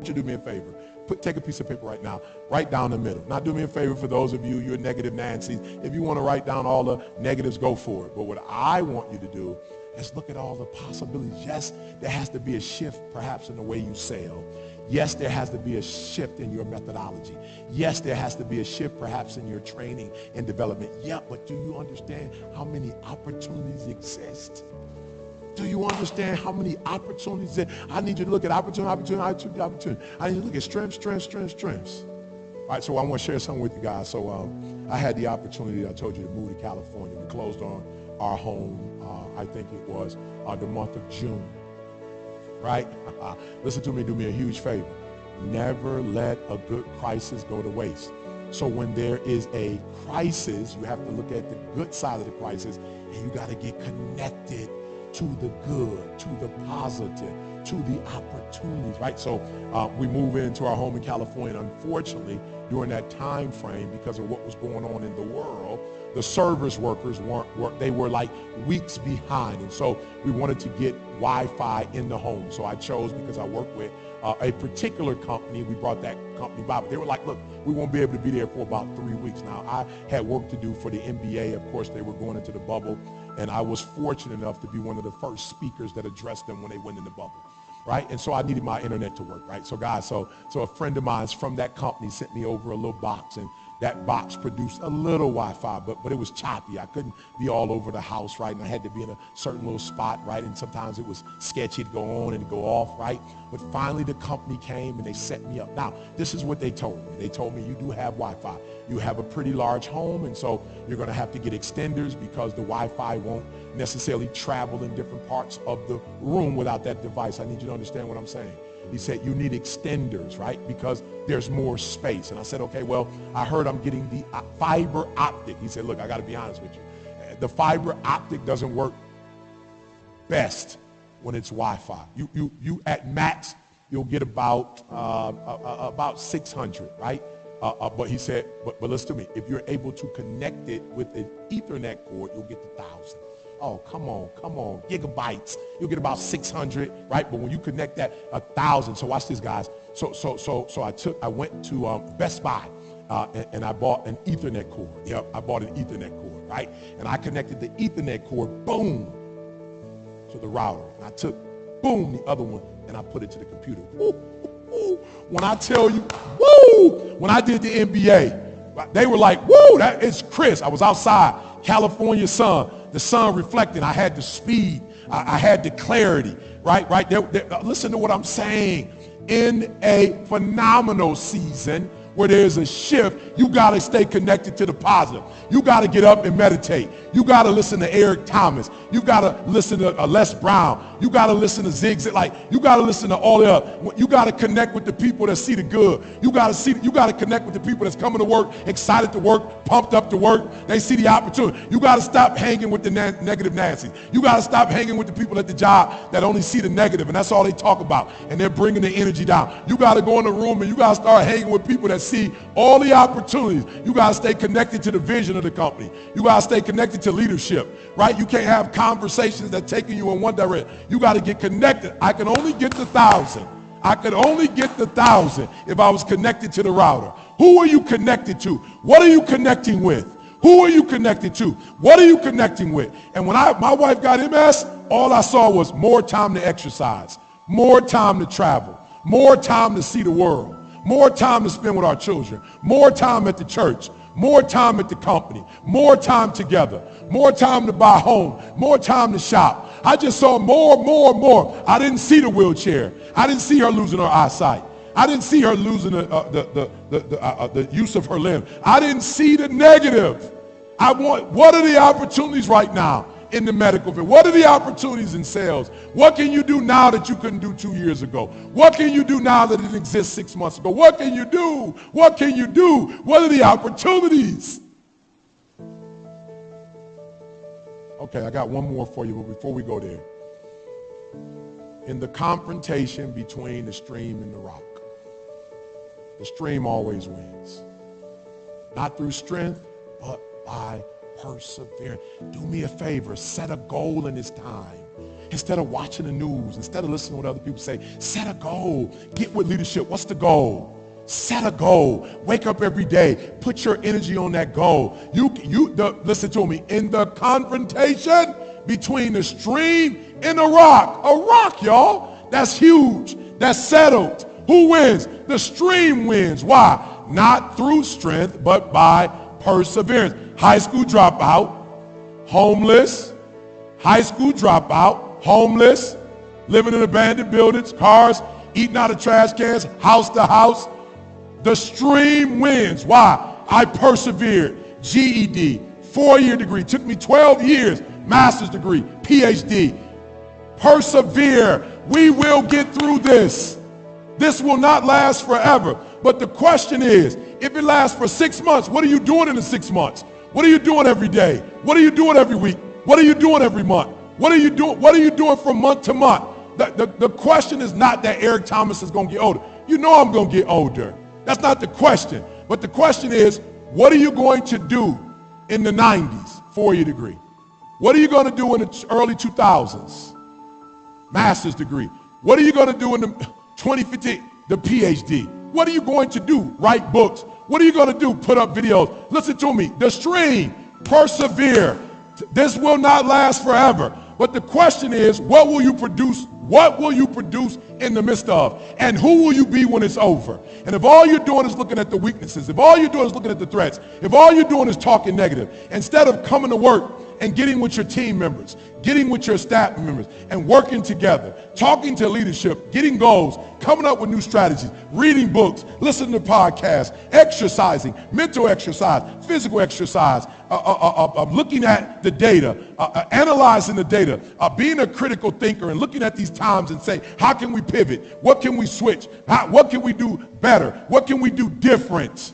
you do me a favor. Take a piece of paper right now. Write down the middle. Now do me a favor for those of you, you're negative Nancy's. If you want to write down all the negatives, go for it. But what I want you to do is look at all the possibilities. Yes, there has to be a shift perhaps in the way you sell. Yes, there has to be a shift in your methodology. Yes, there has to be a shift perhaps in your training and development. Yeah, but do you understand how many opportunities exist? Do you understand how many opportunities that I need you to look at opportunity. I need you to look at strengths. All right, so I want to share something with you guys. So I had the opportunity, I told you, to move to California. We closed on our home, I think it was the month of June, right? Listen to me, do me a huge favor. Never let a good crisis go to waste. So when there is a crisis, you have to look at the good side of the crisis, and you got to get connected to the good, to the positive, to the opportunities, right? So we move into our home in California. Unfortunately, during that time frame, because of what was going on in the world, the service workers they were like weeks behind. And so we wanted to get Wi-Fi in the home. So I chose, because I work with a particular company, we brought that company by, but they were like, look, we won't be able to be there for about 3 weeks. Now, I had work to do for the NBA. Of course, they were going into the bubble, and I was fortunate enough to be one of the first speakers that addressed them when they went in the bubble, right? And so I needed my internet to work, right? So guys, so a friend of mine from that company sent me over a little box, and that box produced a little Wi-Fi, but it was choppy. I couldn't be all over the house, right? And I had to be in a certain little spot, right? And sometimes it was sketchy to go on and to go off, right? But finally the company came and they set me up. Now, this is what they told me. They told me, you do have Wi-Fi. You have a pretty large home, and so you're gonna have to get extenders because the Wi-Fi won't necessarily travel in different parts of the room without that device. I need you to understand what I'm saying. He said, you need extenders, right? Because there's more space. And I said, okay, well, I heard I'm getting the fiber optic. He said, look, I got to be honest with you. The fiber optic doesn't work best when it's Wi-Fi. You at max, you'll get about 600, right? But he said, but listen to me. If you're able to connect it with an Ethernet cord, you'll get the 1,000. Oh, come on, gigabytes. You'll get about 600, right? But when you connect that, 1,000. So watch this, guys. So I went to Best Buy, and I bought an Ethernet cord. Yep, I bought an Ethernet cord, right? And I connected the Ethernet cord, boom, to the router. And I took, boom, the other one, and I put it to the computer. Woo, woo, woo. When I tell you, woo, when I did the NBA, they were like, woo, that is crisp. I was outside, California sun. The sun reflecting. I had the speed. I had the clarity, right? Listen to what I'm saying. In a phenomenal season where there's a shift, you got to stay connected to the positive. You got to get up and meditate. You got to listen to Eric Thomas. You got to listen to Les Brown. You got to listen to Zig Ziglar. You got to listen to all the other. You got to connect with the people that see the good. You got to connect with the people that's coming to work, excited to work, pumped up to work. They see the opportunity. You got to stop hanging with the negative Nancy's. You got to stop hanging with the people at the job that only see the negative, and that's all they talk about, and they're bringing the energy down. You got to go in the room and you got to start hanging with people that see all the opportunities. You got to stay connected to the vision of the company. You got to stay connected to leadership, right? You can't have conversations that taking you in one direction. You got to get connected. I can only get the 1,000. I could only get the 1,000 if I was connected to the router. Who are you connected to? What are you connecting with? Who are you connected to? What are you connecting with? And when my wife got MS, all I saw was more time to exercise, more time to travel, more time to see the world, more time to spend with our children, more time at the church, more time at the company, more time together, more time to buy a home, more time to shop. I just saw more. I didn't see the wheelchair. I didn't see her losing her eyesight. I didn't see her losing the use of her limb. I didn't see the negative. What are the opportunities right now in the medical field? What are the opportunities in sales? What can you do now that you couldn't do 2 years ago? What can you do now that didn't exist 6 months ago? What can you do? What can you do? What are the opportunities? Okay, I got one more for you, but before we go there, in the confrontation between the stream and the rock, the stream always wins. Not through strength, but by perseverance. Do me a favor, set a goal in this time. Instead of watching the news, instead of listening to what other people say, set a goal. Get with leadership. What's the goal? Set a goal. Wake up every day. Put your energy on that goal. Listen to me. In the confrontation between the stream and a rock, y'all, that's huge. That's settled. Who wins? The stream wins. Why? Not through strength, but by perseverance. High school dropout, homeless, high school dropout, homeless, living in abandoned buildings, cars, eating out of trash cans, house to house. The stream wins. Why? I persevered. GED, 4-year degree. Took me 12 years. Master's degree, PhD. Persevere. We will get through this. This will not last forever. But the question is, if it lasts for 6 months, what are you doing in the 6 months? What are you doing every day? What are you doing every week? What are you doing every month? What are you doing? What are you doing from month to month? The question is not that Eric Thomas is going to get older. You know I'm going to get older. That's not the question. But the question is, what are you going to do in the 90s, 4-year degree? What are you going to do in the early 2000s? Master's degree. What are you going to do in the 2050, the PhD? What are you going to do? Write books. What are you going to do? Put up videos. Listen to me. The stream, persevere. This will not last forever. But the question is, what will you produce? What will you produce in the midst of? And who will you be when it's over? And if all you're doing is looking at the weaknesses, if all you're doing is looking at the threats, if all you're doing is talking negative, instead of coming to work and getting with your team members, getting with your staff members, and working together, talking to leadership, getting goals, coming up with new strategies, reading books, listening to podcasts, exercising, mental exercise, physical exercise, looking at the data, analyzing the data, being a critical thinker and looking at these times and say, how can we pivot? What can we switch? What can we do better? What can we do different?